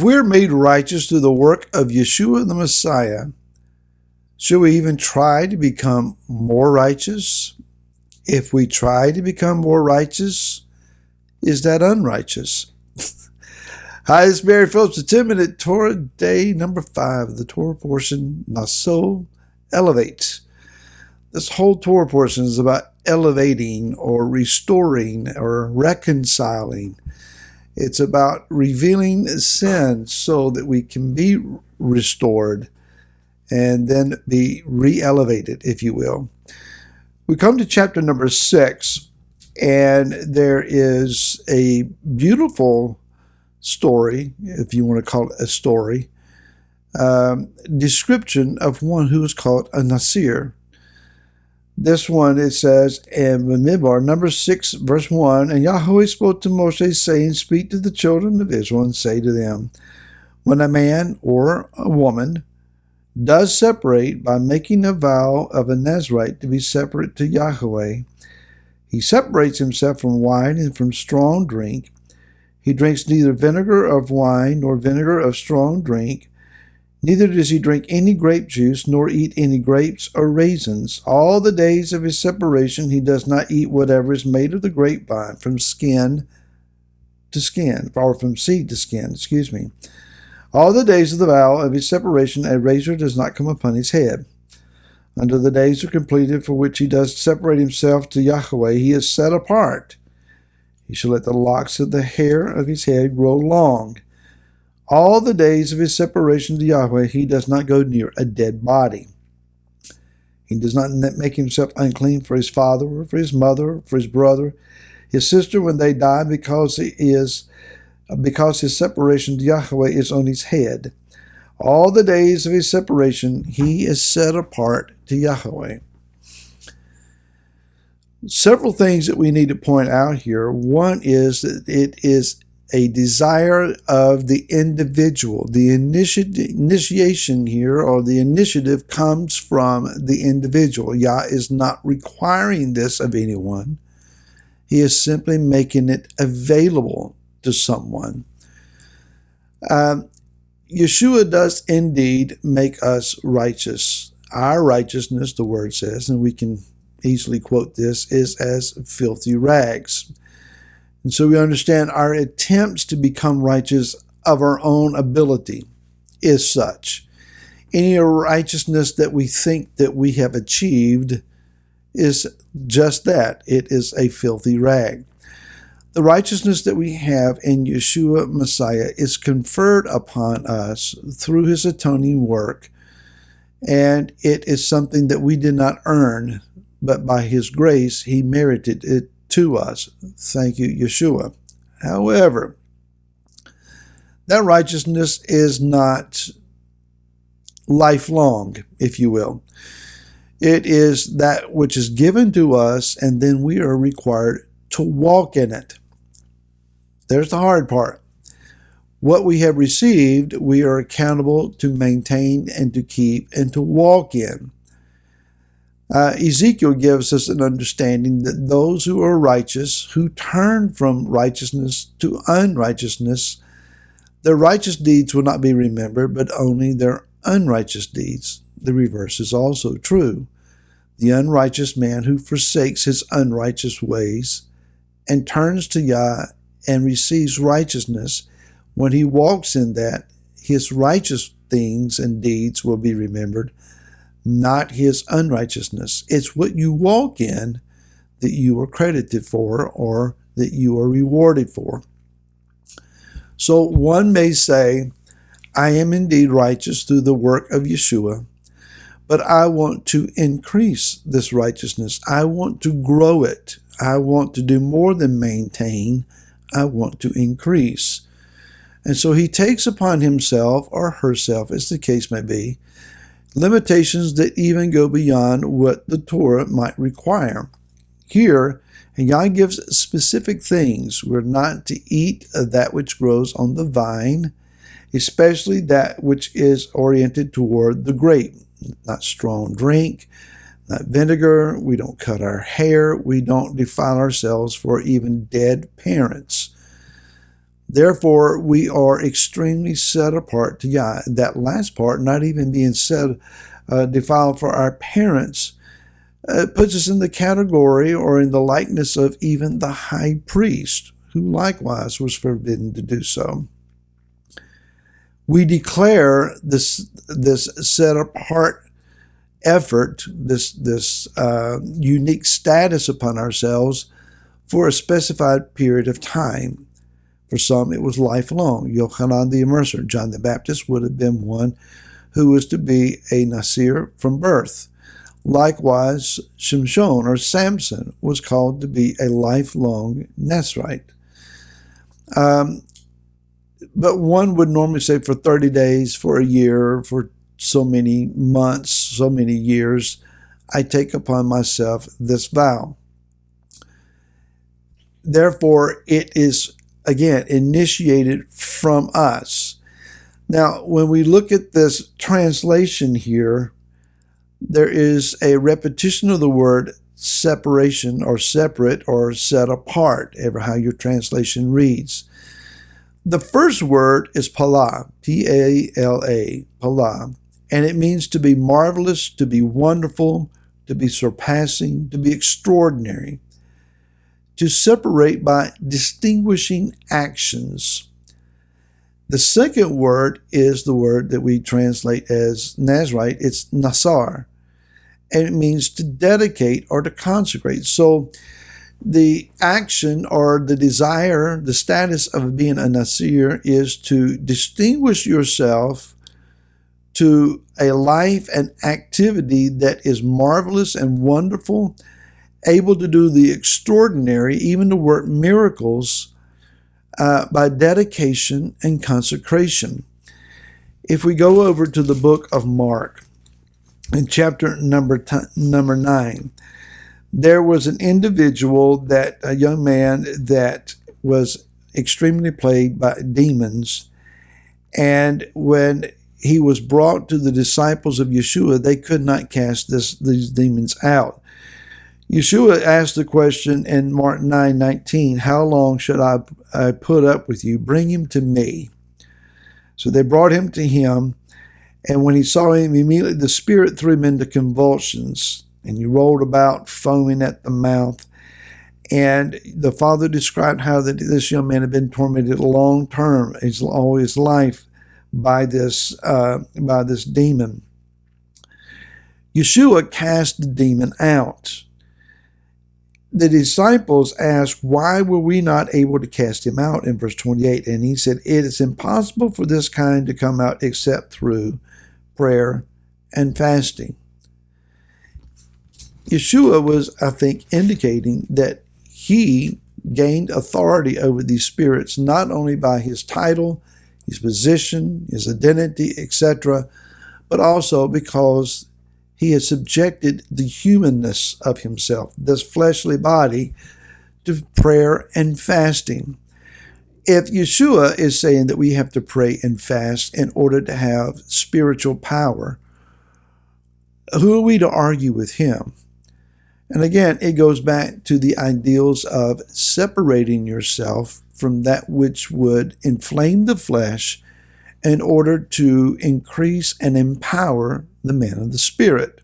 we are made righteous through the work of Yeshua the Messiah, should we even try to become more righteous? If we try to become more righteous, is that unrighteous? Hi, this is Barry Phillips, a 10-minute Torah day number 5 of the Torah portion, Naso, elevate. This whole Torah portion is about elevating or restoring or reconciling. It's about revealing sin so that we can be restored and then be re-elevated, if you will. We come to chapter number 6, and there is a beautiful story, if you want to call it a story, description of one who is called a Nasir. This one, it says in Midbar, number 6, verse 1, and Yahweh spoke to Moshe, saying, speak to the children of Israel and say to them, when a man or a woman does separate by making a vow of a Nazarite to be separate to Yahweh, he separates himself from wine and from strong drink. He drinks neither vinegar of wine nor vinegar of strong drink. Neither does he drink any grape juice nor eat any grapes or raisins. All the days of his separation he does not eat whatever is made of the grapevine, from skin to skin, or from seed to skin, All the days of the vow of his separation a razor does not come upon his head. Until the days are completed for which he does separate himself to Yahweh, he is set apart. He shall let the locks of the hair of his head grow long. All the days of his separation to Yahweh, he does not go near a dead body. He does not make himself unclean for his father or for his mother or for his brother, his sister when they die, because his separation to Yahweh is on his head. All the days of his separation, he is set apart to Yahweh. Several things that we need to point out here. One is that it is a desire of the individual. The initiation here, or the initiative, comes from the individual. Yah is not requiring this of anyone. He is simply making it available to someone. Yeshua does indeed make us righteous. Our righteousness, the word says, and we can easily quote this, is as filthy rags. And so we understand our attempts to become righteous of our own ability is such. Any righteousness that we think that we have achieved is just that. It is a filthy rag. The righteousness that we have in Yeshua Messiah is conferred upon us through his atoning work, and it is something that we did not earn, but by his grace he merited it to us. Thank you, Yeshua. However, that righteousness is not lifelong, if you will. It is that which is given to us, and then we are required to walk in it. There's the hard part. What we have received, we are accountable to maintain and to keep and to walk in. Ezekiel gives us an understanding that those who are righteous, who turn from righteousness to unrighteousness, their righteous deeds will not be remembered, but only their unrighteous deeds. The reverse is also true. The unrighteous man who forsakes his unrighteous ways and turns to Yah and receives righteousness, when he walks in that, his righteous things and deeds will be remembered, not his unrighteousness. It's what you walk in that you are credited for, or that you are rewarded for. So one may say, I am indeed righteous through the work of Yeshua, but I want to increase this righteousness. I want to grow it. I want to do more than maintain. I want to increase. And so he takes upon himself, or herself, as the case may be, limitations that even go beyond what the Torah might require. Here, Yah gives specific things. We're not to eat of that which grows on the vine, especially that which is oriented toward the grape. Not strong drink, not vinegar. We don't cut our hair. We don't defile ourselves for even dead parents. Therefore, we are extremely set apart to Yah. That last part, not even being defiled for our parents, puts us in the category or in the likeness of even the high priest, who likewise was forbidden to do so. We declare this set apart effort, this unique status upon ourselves for a specified period of time. For some, it was lifelong. Yochanan the Immerser, John the Baptist, would have been one who was to be a Nasir from birth. Likewise, Shimshon or Samson was called to be a lifelong Nazirite. But one would normally say for 30 days, for a year, for so many months, so many years, I take upon myself this vow. Therefore, it is, again, initiated from us. Now, when we look at this translation here, there is a repetition of the word separation or separate or set apart, ever how your translation reads. The first word is pala, P-A-L-A, pala, and it means to be marvelous, to be wonderful, to be surpassing, to be extraordinary, to separate by distinguishing actions. The second word is the word that we translate as Nazirite. It's nasar, and it means to dedicate or to consecrate. So the action or the desire, the status of being a Nasir is to distinguish yourself to a life and activity that is marvelous and wonderful, able to do the extraordinary, even to work miracles by dedication and consecration. If we go over to the book of Mark, in chapter number 9, there was an individual, a young man that was extremely plagued by demons, and when he was brought to the disciples of Yeshua, they could not cast these demons out. Yeshua asked the question in Mark 9:19, how long should I put up with you? Bring him to me. So they brought him to him, and when he saw him, immediately the spirit threw him into convulsions, and he rolled about, foaming at the mouth. And the father described how that this young man had been tormented long term, all his life, by this demon. Yeshua cast the demon out. The disciples asked, why were we not able to cast him out, in verse 28? And he said, it is impossible for this kind to come out except through prayer and fasting. Yeshua was, I think, indicating that he gained authority over these spirits, not only by his title, his position, his identity, etc., but also because he has subjected the humanness of himself, this fleshly body, to prayer and fasting. If Yeshua is saying that we have to pray and fast in order to have spiritual power, who are we to argue with him? And again, it goes back to the ideals of separating yourself from that which would inflame the flesh in order to increase and empower the man of the Spirit.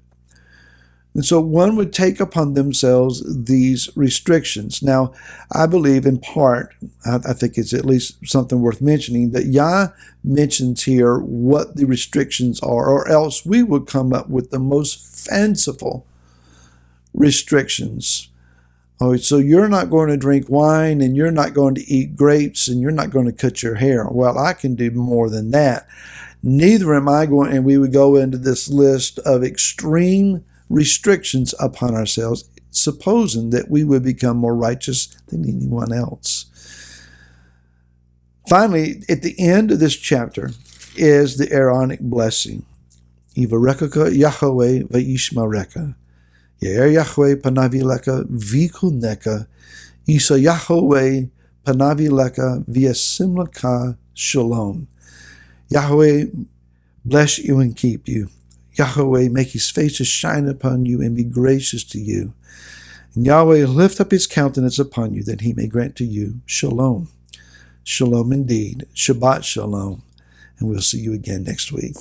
And so one would take upon themselves these restrictions. Now, I believe in part, I think it's at least something worth mentioning, that Yah mentions here what the restrictions are, or else we would come up with the most fanciful restrictions. Oh, so you're not going to drink wine, and you're not going to eat grapes, and you're not going to cut your hair. Well, I can do more than that. Neither am I going, and we would go into this list of extreme restrictions upon ourselves, supposing that we would become more righteous than anyone else. Finally, at the end of this chapter is the Aaronic blessing. Yivarekaka Yahweh v'yishmareka. Ye'er Yahweh panavi leka v'yikuneka. Yisa Yahweh panavi leka v'yasim leka shalom. Yahweh bless you and keep you. Yahweh make his face to shine upon you and be gracious to you. And Yahweh lift up his countenance upon you, that he may grant to you shalom. Shalom indeed. Shabbat shalom. And we'll see you again next week.